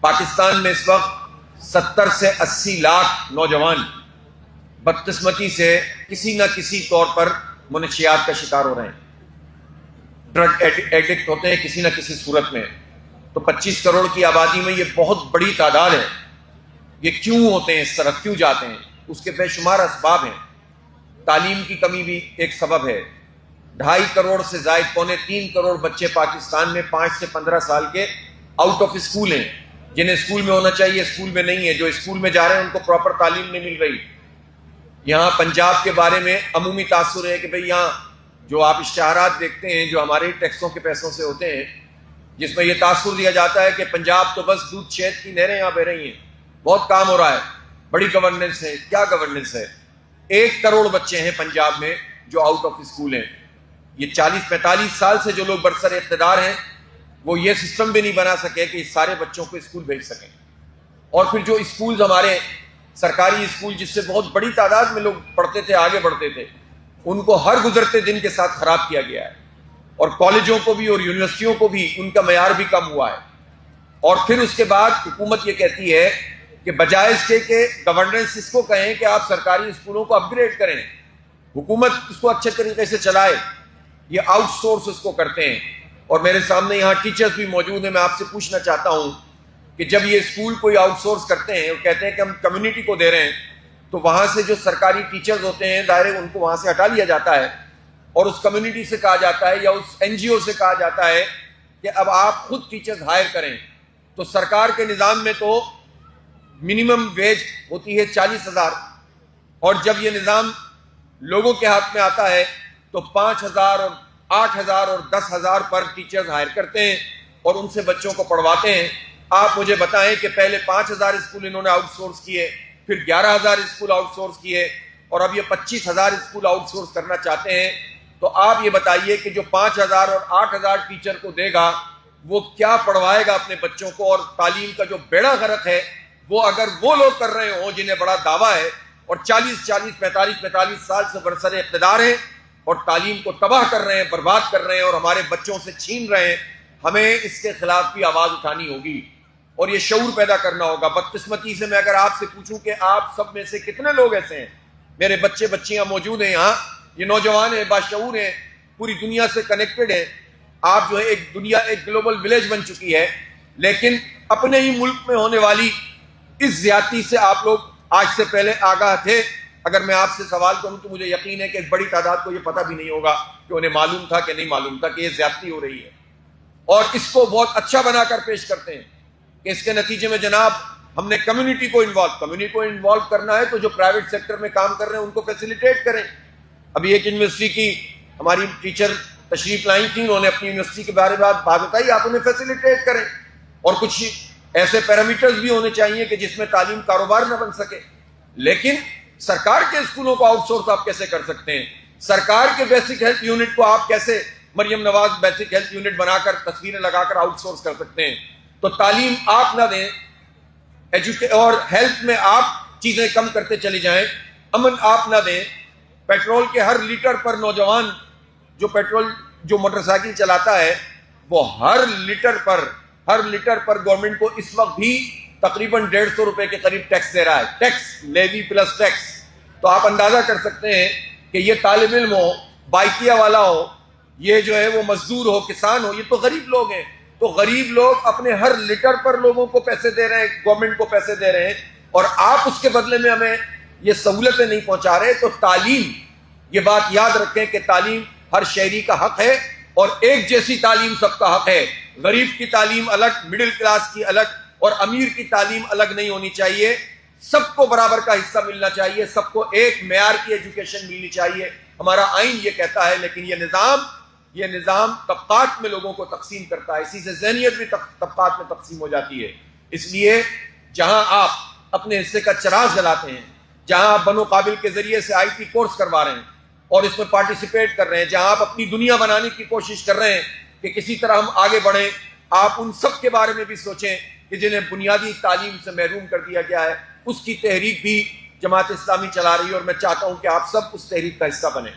پاکستان میں اس وقت 70 سے 80 لاکھ نوجوان بدقسمتی سے کسی نہ کسی طور پر منشیات کا شکار ہو رہے ہیں، ڈرگ ایڈکٹ ہوتے ہیں کسی نہ کسی صورت میں۔ تو 25 کروڑ کی آبادی میں یہ بہت بڑی تعداد ہے۔ یہ کیوں ہوتے ہیں اس طرف، کیوں جاتے ہیں؟ اس کے بے شمار اسباب ہیں۔ تعلیم کی کمی بھی ایک سبب ہے۔ 2.5 کروڑ سے زائد، 2.25 کروڑ بچے پاکستان میں 5 سے 15 سال کے آؤٹ آف اسکول ہیں، جنہیں اسکول میں ہونا چاہیے اسکول میں نہیں ہے، جو اسکول میں جا رہے ہیں ان کو پراپر تعلیم نہیں مل رہی۔ یہاں پنجاب کے بارے میں عمومی تاثر ہے کہ بھئی یہاں جو آپ اشتہارات دیکھتے ہیں جو ہمارے ٹیکسوں کے پیسوں سے ہوتے ہیں، جس میں یہ تاثر دیا جاتا ہے کہ پنجاب تو بس دودھ شہد کی نہریں یہاں بہ رہی ہیں، بہت کام ہو رہا ہے، بڑی گورننس ہے۔ کیا گورننس ہے؟ 1 کروڑ بچے ہیں پنجاب میں جو آؤٹ آف اسکول ہیں۔ یہ 40-45 سال سے جو لوگ برسر اقتدار ہیں وہ یہ سسٹم بھی نہیں بنا سکے کہ اس سارے بچوں کو اسکول بھیج سکیں۔ اور پھر جو اسکولز ہمارے سرکاری اسکول جس سے بہت بڑی تعداد میں لوگ پڑھتے تھے، آگے بڑھتے تھے، ان کو ہر گزرتے دن کے ساتھ خراب کیا گیا ہے، اور کالجوں کو بھی اور یونیورسٹیوں کو بھی ان کا معیار بھی کم ہوا ہے۔ اور پھر اس کے بعد حکومت یہ کہتی ہے کہ بجائے اس کے کہ گورننس اس کو کہیں کہ آپ سرکاری اسکولوں کو اپ گریڈ کریں، حکومت اس کو اچھے طریقے سے چلائے، یہ آؤٹ سورس اس کو کرتے ہیں۔ اور میرے سامنے یہاں ٹیچرز بھی موجود ہیں، میں آپ سے پوچھنا چاہتا ہوں کہ جب یہ اسکول کوئی آؤٹ سورس کرتے ہیں اور کہتے ہیں کہ ہم کمیونٹی کو دے رہے ہیں، تو وہاں سے جو سرکاری ٹیچرز ہوتے ہیں ظاہر ہے ان کو وہاں سے ہٹا لیا جاتا ہے، اور اس کمیونٹی سے کہا جاتا ہے یا اس این جی او سے کہا جاتا ہے کہ اب آپ خود ٹیچرز ہائر کریں۔ تو سرکار کے نظام میں تو منیمم ویج ہوتی ہے 40,000، اور جب یہ نظام لوگوں کے ہاتھ میں آتا ہے تو 5,000 اور 8,000 اور 10,000 پر ٹیچرز ہائر کرتے ہیں اور ان سے بچوں کو پڑھواتے ہیں۔ آپ مجھے بتائیں کہ پہلے 5,000 اسکول انہوں نے آؤٹ سورس کیے، پھر 11,000 اسکول آؤٹ سورس کیے، اور اب یہ 25,000 اسکول آؤٹ سورس کرنا چاہتے ہیں۔ تو آپ یہ بتائیے کہ جو 5,000 اور 8,000 ٹیچر کو دے گا وہ کیا پڑھوائے گا اپنے بچوں کو؟ اور تعلیم کا جو بیڑا غرق ہے وہ اگر وہ لوگ کر رہے ہوں جنہیں بڑا دعویٰ ہے اور 45 سال سے برسر اقتدار ہیں اور تعلیم کو تباہ کر رہے ہیں، برباد کر رہے ہیں اور ہمارے بچوں سے چھین رہے ہیں، ہمیں اس کے خلاف بھی آواز اٹھانی ہوگی اور یہ شعور پیدا کرنا ہوگا۔ بدقسمتی سے میں اگر آپ سے پوچھوں کہ آپ سب میں سے کتنے لوگ ایسے ہیں، میرے بچے بچیاں موجود ہیں یہاں، یہ نوجوان ہیں، باشعور ہیں، پوری دنیا سے کنیکٹڈ ہیں، آپ جو ہے ایک گلوبل ولیج بن چکی ہے، لیکن اپنے ہی ملک میں ہونے والی اس زیادتی سے آپ لوگ آج سے پہلے آگاہ تھے؟ اگر میں آپ سے سوال کروں تو مجھے یقین ہے کہ ایک بڑی تعداد کو یہ پتہ بھی نہیں ہوگا کہ انہیں معلوم تھا کہ نہیں معلوم تھا کہ یہ زیادتی ہو رہی ہے، اور اس کو بہت اچھا بنا کر پیش کرتے ہیں کہ اس کے نتیجے میں جناب ہم نے کمیونٹی کو انوالو کرنا ہے، تو جو پرائیویٹ سیکٹر میں کام کر رہے ہیں ان کو فیسیلیٹیٹ کریں۔ ابھی ایک یونیورسٹی کی ہماری ٹیچر تشریف لائی تھی، انہوں نے اپنی یونیورسٹی کے بارے میں بات بتائی، آپ انہیں فیسیلیٹیٹ کریں۔ اور کچھ ایسے پیرامیٹرز بھی ہونے چاہیے کہ جس میں تعلیم کاروبار نہ بن سکے۔ لیکن سرکار کے اسکولوں کو آؤٹ سورس آپ کیسے کر سکتے ہیں؟ سرکار کے بیسک ہیلتھ یونٹ کو آپ کیسے Maryam Nawaz basic health unit بنا کر تصویریں لگا کر آؤٹ سورس کر سکتے ہیں؟ تو تعلیم آپ نہ دیں اور ہیلتھ میں آپ چیزیں کم کرتے چلے جائیں، امن آپ نہ دیں، پیٹرول کے ہر لیٹر پر نوجوان جو موٹر سائیکل چلاتا ہے وہ ہر لیٹر پر گورنمنٹ کو اس وقت بھی تقریباً 150 روپے کے قریب ٹیکس دے رہا ہے، ٹیکس لیوی پلس ٹیکس۔ تو آپ اندازہ کر سکتے ہیں کہ یہ طالب علم ہو، بائکیا والا ہو، یہ جو ہے وہ مزدور ہو، کسان ہو، یہ تو غریب لوگ ہیں۔ تو غریب لوگ اپنے ہر لیٹر پر لوگوں کو پیسے دے رہے ہیں، گورنمنٹ کو پیسے دے رہے ہیں، اور آپ اس کے بدلے میں ہمیں یہ سہولتیں نہیں پہنچا رہے۔ تو تعلیم، یہ بات یاد رکھیں کہ تعلیم ہر شہری کا حق ہے، اور ایک جیسی تعلیم سب کا حق ہے۔ غریب کی تعلیم الگ، مڈل کلاس کی الگ، اور امیر کی تعلیم الگ نہیں ہونی چاہیے۔ سب کو برابر کا حصہ ملنا چاہیے، سب کو ایک معیار کی ایجوکیشن ملنی چاہیے، ہمارا آئین یہ کہتا ہے۔ لیکن یہ نظام طبقات میں لوگوں کو تقسیم کرتا ہے، اسی سے ذہنیت بھی طبقات میں تقسیم ہو جاتی ہے۔ اس لیے جہاں آپ اپنے حصے کا چراغ جلاتے ہیں، جہاں آپ بنو قابل کے ذریعے سے آئی ٹی کورس کروا رہے ہیں اور اس میں پارٹیسپیٹ کر رہے ہیں، جہاں آپ اپنی دنیا بنانے کی کوشش کر رہے ہیں کہ کسی طرح ہم آگے بڑھیں، آپ ان سب کے بارے میں بھی سوچیں کہ جنہیں بنیادی تعلیم سے محروم کر دیا گیا ہے۔ اس کی تحریک بھی جماعت اسلامی چلا رہی ہے، اور میں چاہتا ہوں کہ آپ سب اس تحریک کا حصہ بنیں۔